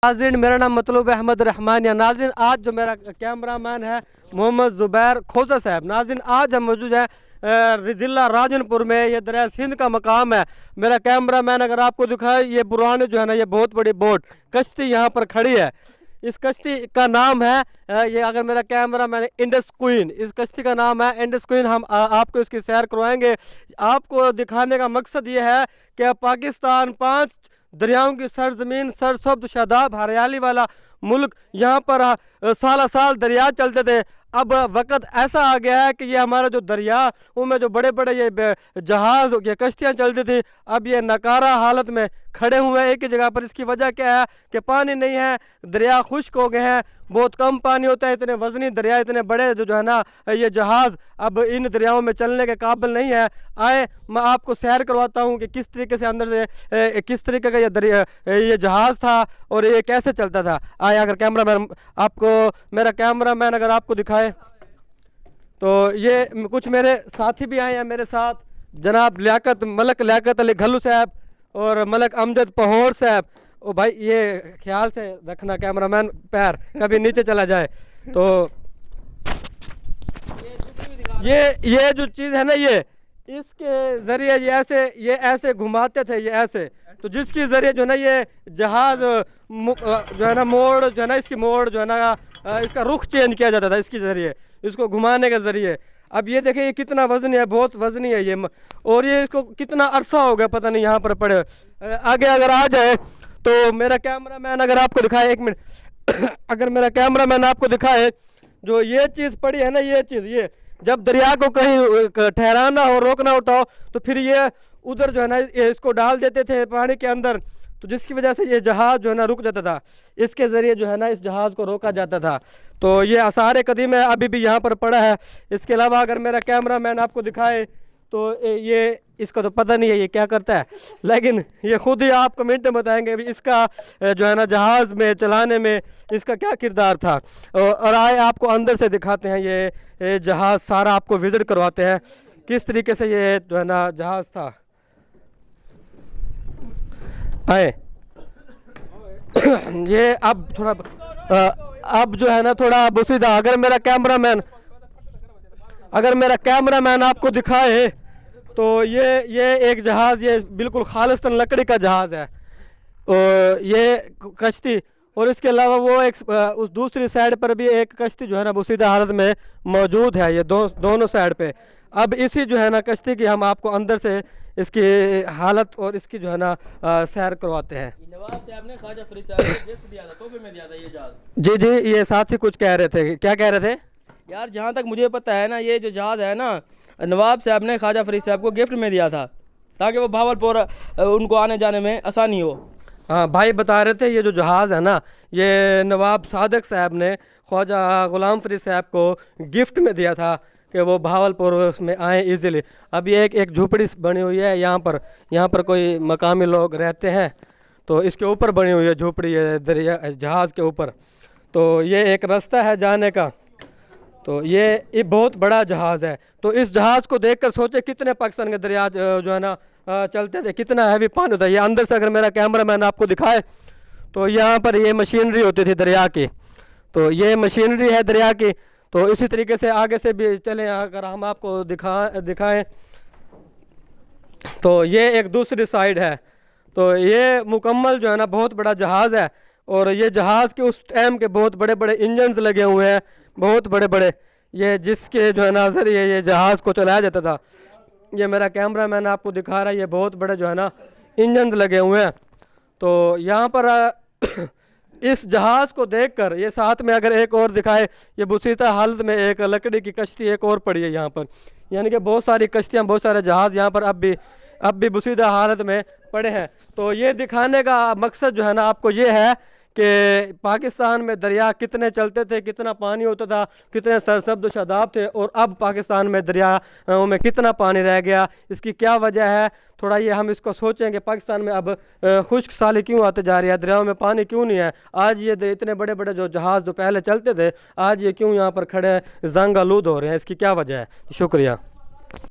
नाज़रीन, मेरा नाम मतलूब अहमद रहमान या नाज़रीन, आज जो मेरा कैमरा मैन है मोहम्मद ज़ुबैर खोजा साहब। नाज़रीन, आज हम मौजूद है ज़िला राजनपुर में, ये दरिया सिंध का मकाम है। मेरा कैमरा मैन अगर आपको दिखाए, ये पुराने जो है ना, ये बहुत बड़ी बोट कश्ती यहाँ पर खड़ी है। इस कश्ती का नाम है ये, अगर मेरा कैमरा मैन, इंडस क्वीन। इस कश्ती का नाम है इंडस क्वीन। हम आपको इसकी सैर करवाएंगे। आपको दिखाने का मकसद ये है कि पाकिस्तान 5 दरियाओं की सरजमीन, सरसब्ज शादाब हरियाली वाला मुल्क, यहाँ पर साल साल दरिया चलते थे। अब वक्त ऐसा आ गया है कि ये हमारा जो दरिया, उनमें जो बड़े बड़े ये जहाज़, ये कश्तियाँ चलती थी, अब ये नकारा हालत में खड़े हुए हैं एक ही जगह पर। इसकी वजह क्या है कि पानी नहीं है, दरिया खुश्क हो गए हैं, बहुत कम पानी होता है। इतने वज़नी दरिया, इतने बड़े जो है ना, ये जहाज़ अब इन दरियाओं में चलने के काबिल नहीं है। आए, मैं आपको सैर करवाता हूँ कि किस तरीके से अंदर से किस तरीके का ये दरिया, ये जहाज़ था और ये कैसे चलता था। आए, अगर कैमरा मैन आपको, मेरा कैमरा मैन अगर आपको दिखाए, तो ये कुछ मेरे साथी भी आए हैं मेरे साथ, जनाब मलक लियाकत अली घल्लू साहब और मलक अमजद पहोर साहब। ओ भाई, ये ख्याल से रखना कैमरामैन, पैर कभी नीचे चला जाए। तो ये जो चीज़ है ना, ये इसके ज़रिए ये ऐसे घुमाते थे, ये ऐसे, तो जिसकी ज़रिए जो है ना, ये जहाज़ जो है ना, मोड़ जो है ना, इसकी मोड़ जो है ना, इसका रुख चेंज किया जाता था इसके ज़रिए, इसको घुमाने के ज़रिए। अब ये देखिए, ये कितना वज़नी है, बहुत वज़नी है ये, और ये इसको कितना अरसा हो गया पता नहीं यहाँ पर पड़े। आगे अगर आ जाए तो मेरा कैमरा मैन अगर आपको दिखाए, एक मिनट अगर मेरा कैमरा मैन आपको दिखाए, जो ये चीज़ पड़ी है ना, ये चीज़, ये जब दरिया को कहीं ठहराना हो, रोकना होता हो, तो फिर ये उधर जो है ना, इसको डाल देते थे पानी के अंदर, तो जिसकी वजह से ये जहाज़ जो है ना रुक जाता था। इसके ज़रिए जो है ना, इस जहाज़ को रोका जाता था। तो ये आसार कदीम है, अभी भी यहाँ पर पड़ा है। इसके अलावा अगर मेरा कैमरा मैन आपको दिखाए, तो ये इसका तो पता नहीं है ये क्या करता है, लेकिन ये खुद ही आप कमेंट में बताएंगे भी इसका जो है ना, जहाज़ में चलाने में इसका क्या किरदार था। और आए, आपको अंदर से दिखाते हैं ये जहाज़ सारा, आपको विज़िट करवाते हैं किस तरीके से ये जो है ना जहाज़ था। आए ये अब थोड़ा अब जो है ना, थोड़ा बुसीदा, अगर मेरा कैमरा मैन आपको दिखाए, तो ये एक जहाज़, ये बिल्कुल खालिस्तान लकड़ी का जहाज़ है, और ये कश्ती, और इसके अलावा वो एक उस दूसरी साइड पर भी एक कश्ती जो है ना, बुसीदा हालत में मौजूद है। ये दोनों साइड पे। अब इसी जो है ना कश्ती की हम आपको अंदर से इसकी हालत और इसकी जो है ना सैर करवाते हैं। नवाब साहब ने ख्वाजा फरीद साहब को गिफ्ट दिया था, तोहफे में दिया था ये जहाज। जी जी, ये साथ ही कुछ कह रहे थे, क्या कह रहे थे यार? जहाँ तक मुझे पता है ना, ये जो जहाज है ना, नवाब साहब ने ख्वाजा फरीद साहब को गिफ्ट में दिया था, ताकि वो भावलपुर उनको आने जाने में आसानी हो। हाँ, भाई बता रहे थे, ये जो जहाज़ है ना, ये नवाब सादक साहब ने ख्वाजा गुलाम फरीद साहब को गिफ्ट में दिया था कि वो भावलपुर में आए इजीली। अब ये एक झोपड़ी बनी हुई है यहाँ पर कोई मकामी लोग रहते हैं, तो इसके ऊपर बनी हुई है झोपड़ी, है दरिया जहाज़ के ऊपर। तो ये एक रास्ता है जाने का। तो ये बहुत बड़ा जहाज़ है। तो इस जहाज़ को देखकर सोचे कितने पाकिस्तान के दरिया जो है ना चलते थे, कितना हैवी पानी होता है। ये अंदर से अगर मेरा कैमरा मैन आपको दिखाए, तो यहाँ पर ये मशीनरी होती थी दरिया की, तो ये मशीनरी है दरिया की। तो इसी तरीके से आगे से भी चलें, अगर हम आपको दिखाएं, तो ये एक दूसरी साइड है। तो ये मुकम्मल जो है ना बहुत बड़ा जहाज़ है, और ये जहाज़ के उस टाइम के बहुत बड़े बड़े इंजन्स लगे हुए हैं, बहुत बड़े बड़े, ये जिसके जो है ना ज़रिए ये जहाज़ को चलाया जाता था। ये मेरा कैमरा मैन आपको दिखा रहा है, ये बहुत बड़े जो है ना इंजन लगे हुए हैं। तो यहाँ पर इस जहाज़ को देखकर, ये साथ में अगर एक और दिखाए, ये बुसीता हालत में एक लकड़ी की कश्ती एक और पड़ी है यहाँ पर, यानी कि बहुत सारी कश्तियाँ, बहुत सारे जहाज़ यहाँ पर अब भी बुसीदा हालत में पड़े हैं। तो ये दिखाने का मकसद जो है ना आपको ये है कि पाकिस्तान में दरिया कितने चलते थे, कितना पानी होता था, कितने सरसब्ज शादाब थे, और अब पाकिस्तान में दरिया में कितना पानी रह गया, इसकी क्या वजह है। थोड़ा ये हम इसको सोचें कि पाकिस्तान में अब खुश्क साली क्यों आते जा रही है, दरियाओं में पानी क्यों नहीं है। आज ये इतने बड़े बड़े जो जहाज़ जो पहले चलते थे, आज ये क्यों यहाँ पर खड़े जंग आलूद हो रहे हैं, इसकी क्या वजह है। शुक्रिया।